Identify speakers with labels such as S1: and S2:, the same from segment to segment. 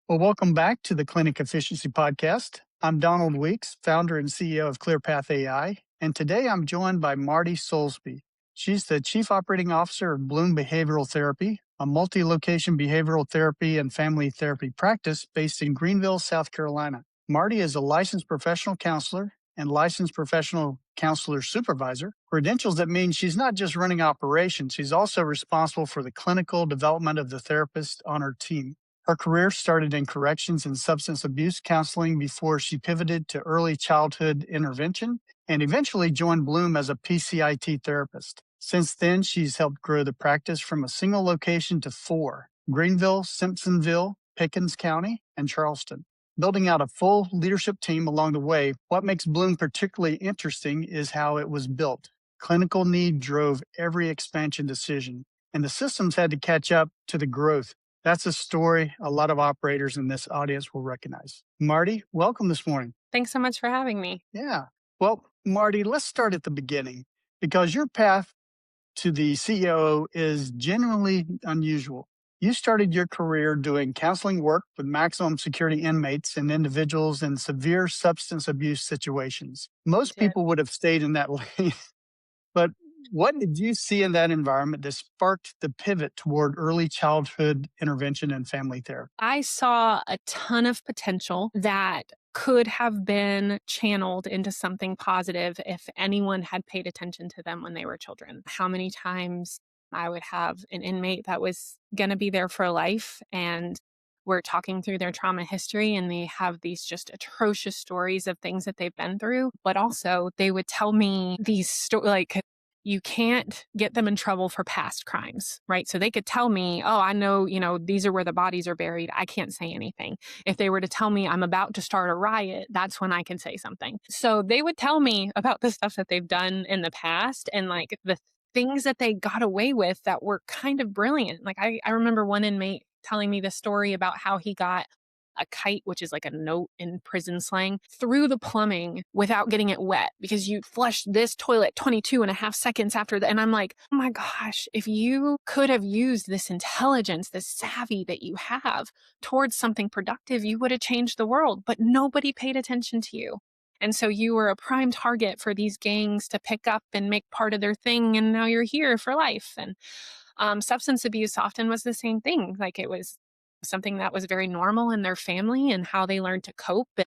S1: Well, welcome back to the Clinic Efficiency Podcast. I'm Donald Weeks, founder and CEO of ClearPath AI, and today I'm joined by Martie Solesbee. She's the Chief Operating Officer of Bloom Behavioral Therapy, a multi-location behavioral therapy and family therapy practice based in Greenville, South Carolina. Martie is a licensed professional counselor and licensed professional counselor supervisor, credentials that mean she's not just running operations, she's also responsible for the clinical development of the therapist on her team. Her career started in corrections and substance abuse counseling before she pivoted to early childhood intervention and eventually joined Bloom as a PCIT therapist. Since then, she's helped grow the practice from a single location to four: Greenville, Simpsonville, Pickens County, and Charleston. Building out a full leadership team along the way, what makes Bloom particularly interesting is how it was built. Clinical need drove every expansion decision, and the systems had to catch up to the growth. That's a story a lot of operators in this audience will recognize. Martie, welcome this morning.
S2: Thanks so much for having me.
S1: Yeah. Well, Martie, let's start at the beginning because your path to the CEO is genuinely unusual. You started your career doing counseling work with maximum security inmates and individuals in severe substance abuse situations. Most
S2: Did.
S1: people would have stayed in that lane, but what did you see in that environment that sparked the pivot toward early childhood intervention and family therapy?
S2: I saw a ton of potential that could have been channeled into something positive if anyone had paid attention to them when they were children. How many times I would have an inmate that was going to be there for life and we're talking through their trauma history and they have these just atrocious stories of things that they've been through, but also they would tell me these stories like you can't get them in trouble for past crimes, right? So they could tell me, oh, I know, these are where the bodies are buried. I can't say anything. If they were to tell me I'm about to start a riot, that's when I can say something. So they would tell me about the stuff that they've done in the past and like the things that they got away with that were kind of brilliant. Like I remember one inmate telling me the story about how he got a kite, which is like a note in prison slang, through the plumbing without getting it wet because you flush this toilet 22 and a half seconds after that. And I'm like, oh my gosh, if you could have used this intelligence, this savvy that you have towards something productive, you would have changed the world, but nobody paid attention to you. And so you were a prime target for these gangs to pick up and make part of their thing. And now you're here for life. And substance abuse often was the same thing. Like it was something that was very normal in their family and how they learned to cope. And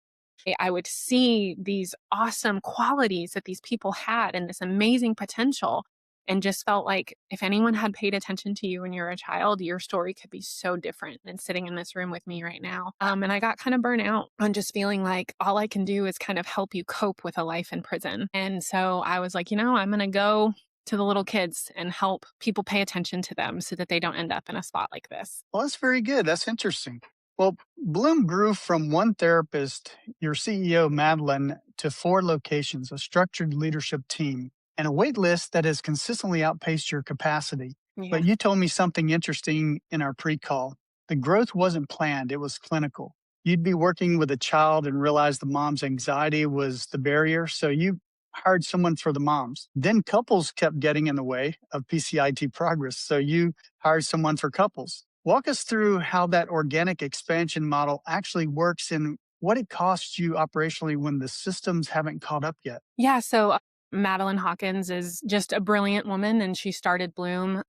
S2: I would see these awesome qualities that these people had and this amazing potential and just felt like if anyone had paid attention to you when you were a child, your story could be so different than sitting in this room with me right now. And I got kind of burnt out on just feeling like all I can do is kind of help you cope with a life in prison. And so I was like, I'm going to go to the little kids and help people pay attention to them so that they don't end up in a spot like this.
S1: Well, that's very good. That's interesting. Well, Bloom grew from one therapist, your CEO, Madeline, to four locations, a structured leadership team, and a wait list that has consistently outpaced your capacity.
S2: Yeah.
S1: But you told me something interesting in our pre-call. The growth wasn't planned, it was clinical. You'd be working with a child and realize the mom's anxiety was the barrier, so you hired someone for the moms. Then couples kept getting in the way of PCIT progress, so you hired someone for couples. Walk us through how that organic expansion model actually works and what it costs you operationally when the systems haven't caught up yet.
S2: Yeah. So Madeline Hawkins is just a brilliant woman and she started Bloom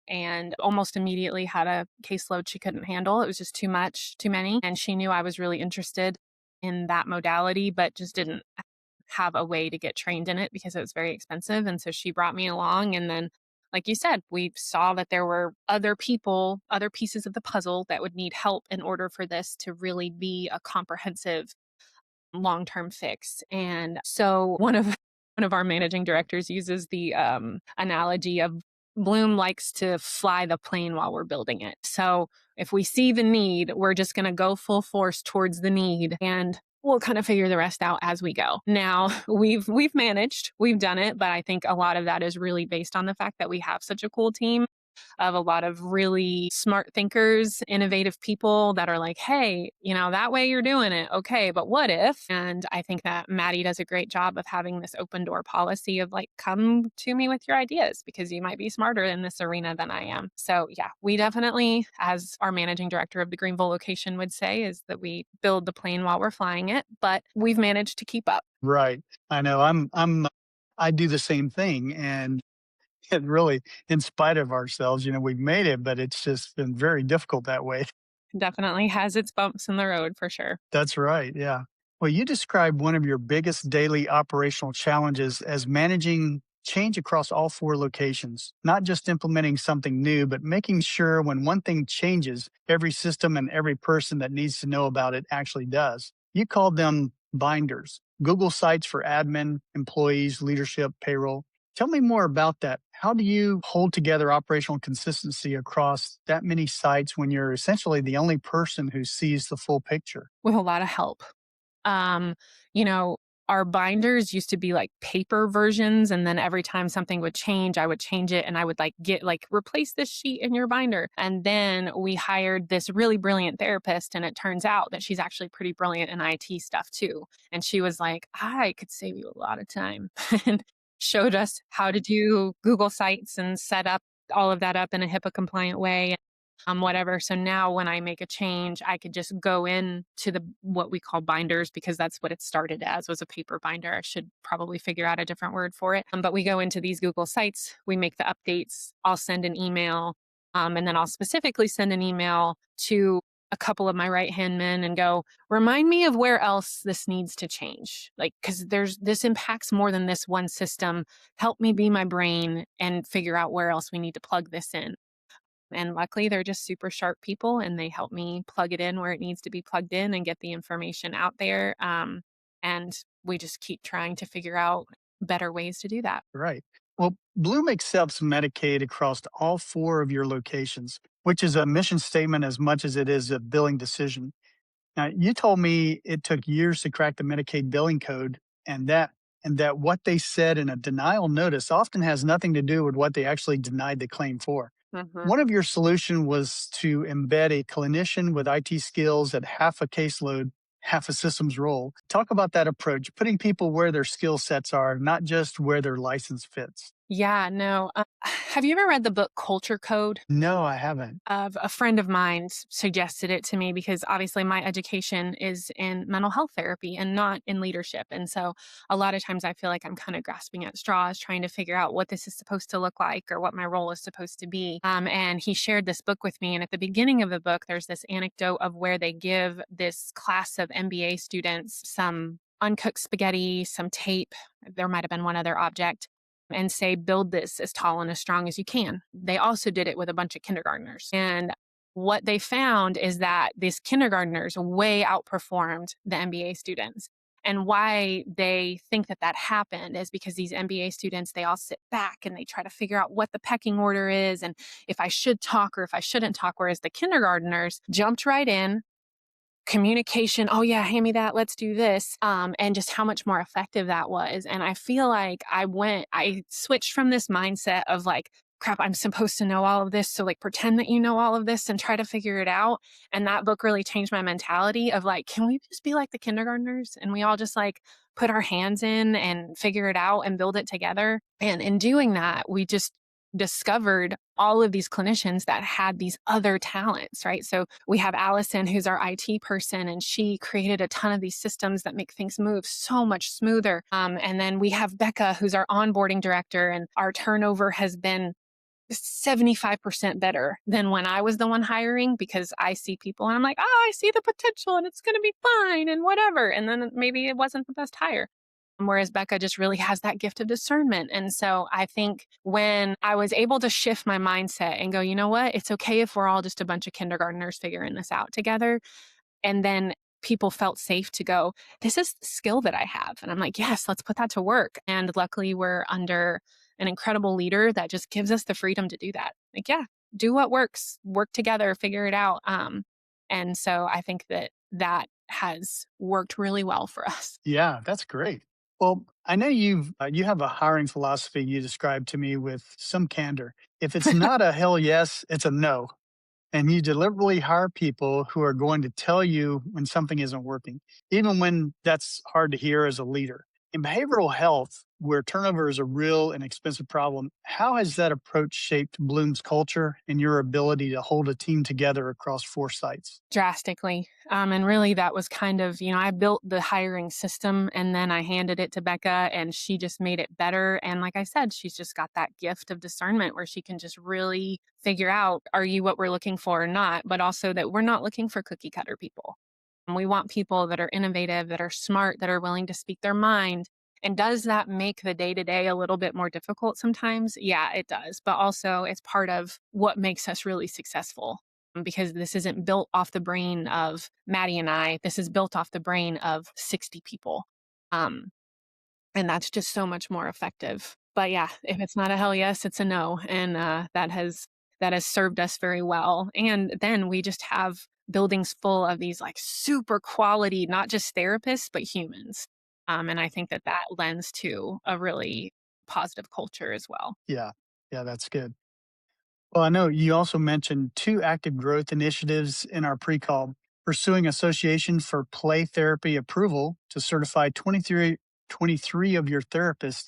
S2: and almost immediately had a caseload she couldn't handle. It was just too much, too many. And she knew I was really interested in that modality, but just didn't have a way to get trained in it because it was very expensive. And so she brought me along. And then, like you said, we saw that there were other people, other pieces of the puzzle that would need help in order for this to really be a comprehensive long-term fix. And so one of our managing directors uses the analogy of Bloom likes to fly the plane while we're building it. So if we see the need, we're just going to go full force towards the need and we'll kind of figure the rest out as we go. Now, we've managed, we've done it, but I think a lot of that is really based on the fact that we have such a cool team of a lot of really smart thinkers, innovative people that are like, hey, that way you're doing it. Okay, but what if? And I think that Maddie does a great job of having this open door policy of like, come to me with your ideas because you might be smarter in this arena than I am. So, yeah, we definitely, as our managing director of the Greenville location would say, is that we build the plane while we're flying it, but we've managed to keep up.
S1: Right. I know. I do the same thing. And it really, in spite of ourselves, we've made it, but it's just been very difficult that way.
S2: Definitely has its bumps in the road for sure.
S1: That's right. Yeah. Well, you described one of your biggest daily operational challenges as managing change across all four locations, not just implementing something new, but making sure when one thing changes, every system and every person that needs to know about it actually does. You called them binders, Google Sites for admin, employees, leadership, payroll. Tell me more about that. How do you hold together operational consistency across that many sites when you're essentially the only person who sees the full picture?
S2: With a lot of help. Um, you know, our binders used to be like paper versions, and then every time something would change, I would change it and I would like get like replace this sheet in your binder. And then we hired this really brilliant therapist, and it turns out that she's actually pretty brilliant in IT stuff too. And she was like, I could save you a lot of time and showed us how to do Google Sites and set up all of that up in a HIPAA compliant way, whatever. So now when I make a change, I could just go in to the what we call binders because that's what it started as, was a paper binder. I should probably figure out a different word for it. But we go into these Google Sites, we make the updates. I'll send an email, and then I'll specifically send an email to a couple of my right hand men and go, remind me of where else this needs to change. Like, because this impacts more than this one system. Help me be my brain and figure out where else we need to plug this in. And luckily, they're just super sharp people and they help me plug it in where it needs to be plugged in and get the information out there. And we just keep trying to figure out better ways to do that.
S1: Right. Well, Bloom accepts Medicaid across all four of your locations, which is a mission statement as much as it is a billing decision. Now, you told me it took years to crack the Medicaid billing code, and that what they said in a denial notice often has nothing to do with what they actually denied the claim for.
S2: Mhm.
S1: One of your solution was to embed a clinician with IT skills at half a caseload, half a system's role. Talk about that approach, putting people where their skill sets are, not just where their license fits.
S2: Yeah, no. Have you ever read the book Culture Code?
S1: No, I haven't.
S2: Of a friend of mine suggested it to me because obviously my education is in mental health therapy and not in leadership. And so a lot of times I feel like I'm kind of grasping at straws, trying to figure out what this is supposed to look like or what my role is supposed to be. And he shared this book with me. And at the beginning of the book, there's this anecdote of where they give this class of MBA students some uncooked spaghetti, some tape. There might have been one other object and say, build this as tall and as strong as you can. They also did it with a bunch of kindergartners. And what they found is that these kindergartners way outperformed the MBA students. And why they think that that happened is because these MBA students, they all sit back and they try to figure out what the pecking order is and if I should talk or if I shouldn't talk. Whereas the kindergartners jumped right in, communication, oh yeah, hand me that, let's do this, and just how much more effective that was. And I feel like I switched from this mindset of like, crap, I'm supposed to know all of this, so like pretend that you know all of this and try to figure it out. And that book really changed my mentality of like, can we just be like the kindergartners and we all just like put our hands in and figure it out and build it together. And in doing that, we just discovered all of these clinicians that had these other talents, right? So we have Allison, who's our IT person, and she created a ton of these systems that make things move so much smoother. And then we have Becca, who's our onboarding director, and our turnover has been 75% better than when I was the one hiring because I see people and I'm like, oh, I see the potential and it's going to be fine and whatever. And then maybe it wasn't the best hire. Whereas Becca just really has that gift of discernment. And so I think when I was able to shift my mindset and go, you know what, it's okay if we're all just a bunch of kindergartners figuring this out together. And then people felt safe to go, this is the skill that I have. And I'm like, yes, let's put that to work. And luckily we're under an incredible leader that just gives us the freedom to do that. Like, yeah, do what works, work together, figure it out. And so I think that has worked really well for us.
S1: Yeah, that's great. Well, I know you have a hiring philosophy you described to me with some candor. If it's not a hell yes, it's a no. And you deliberately hire people who are going to tell you when something isn't working, even when that's hard to hear as a leader. In behavioral health, where turnover is a real and expensive problem, how has that approach shaped Bloom's culture and your ability to hold a team together across four sites?
S2: Drastically. And really, that was kind of, I built the hiring system and then I handed it to Becca and she just made it better. And like I said, she's just got that gift of discernment where she can just really figure out, are you what we're looking for or not? But also that we're not looking for cookie cutter people. And we want people that are innovative, that are smart, that are willing to speak their mind. And does that make the day to day a little bit more difficult sometimes? Yeah, it does. But also, it's part of what makes us really successful because this isn't built off the brain of Maddie and I. This is built off the brain of 60 people. Um, and that's just so much more effective. But yeah, if it's not a hell yes, it's a no. And that has served us very well. And then we just have buildings full of these like super quality, not just therapists, but humans. And I think that that lends to a really positive culture as well.
S1: Yeah, yeah, that's good. Well, I know you also mentioned two active growth initiatives in our pre call, pursuing Association for Play Therapy approval to certify 23 of your therapists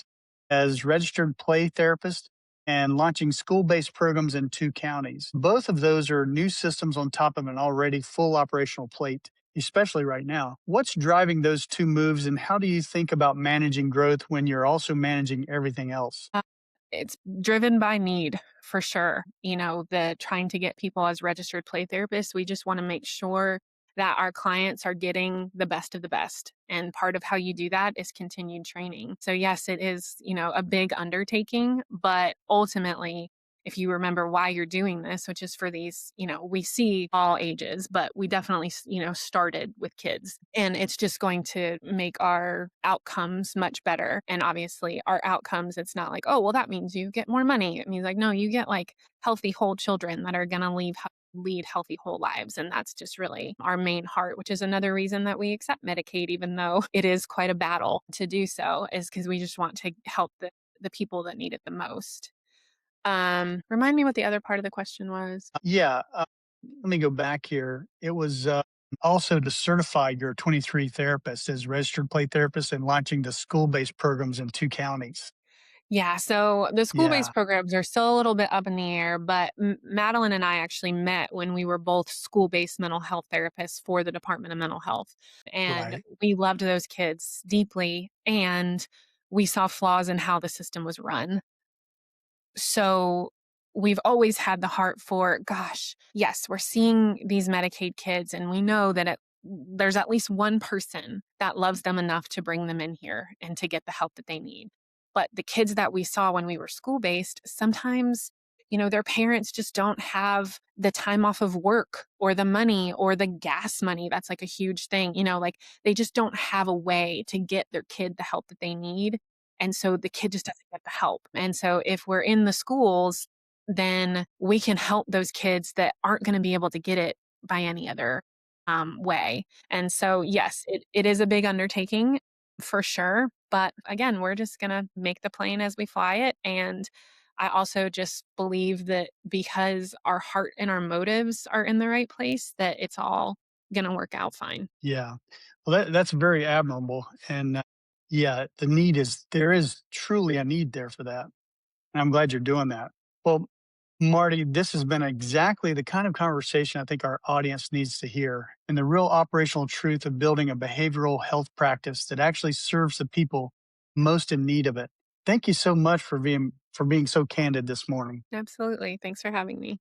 S1: as registered play therapists and launching school based programs in two counties. Both of those are new systems on top of an already full operational plate, especially right now. What's driving those two moves, and how do you think about managing growth when you're also managing everything else?
S2: It's driven by need for sure. The trying to get people as registered play therapists, we just want to make sure that our clients are getting the best of the best. And part of how you do that is continued training. So yes, it is, a big undertaking, but ultimately, if you remember why you're doing this, which is for these, we see all ages, but we definitely, started with kids. And it's just going to make our outcomes much better. And obviously, our outcomes, it's not like, oh, well, that means you get more money. It means like, no, you get like healthy, whole children that are going to lead healthy whole lives. And that's just really our main heart, which is another reason that we accept Medicaid, even though it is quite a battle to do so, is because we just want to help the people that need it the most. Remind me what the other part of the question was.
S1: Yeah, let me go back here. It was also to certify your 23 therapists as registered play therapists and launching the school based programs in two counties.
S2: Yeah, so the
S1: Yeah,
S2: school-based programs are still a little bit up in the air, but Madeline and I actually met when we were both school-based mental health therapists for the Department of Mental Health. And
S1: right.
S2: we loved those kids deeply, and we saw flaws in how the system was run. So we've always had the heart for, gosh, yes, we're seeing these Medicaid kids, and we know that there's at least one person that loves them enough to bring them in here and to get the help that they need. But the kids that we saw when we were school based, sometimes, their parents just don't have the time off of work or the money or the gas money. That's like a huge thing. Like they just don't have a way to get their kid the help that they need. And so the kid just doesn't get the help. And so if we're in the schools, then we can help those kids that aren't going to be able to get it by any other way. And so, yes, it is a big undertaking for sure. But again, we're just going to make the plane as we fly it. And I also just believe that because our heart and our motives are in the right place, that it's all going to work out fine.
S1: Yeah. Well, that's very admirable. And yeah, there is truly a need there for that. And I'm glad you're doing that. Well, Marty, this has been exactly the kind of conversation I think our audience needs to hear, and the real operational truth of building a behavioral health practice that actually serves the people most in need of it. Thank you so much for being so candid this morning.
S2: Absolutely. Thanks for having me.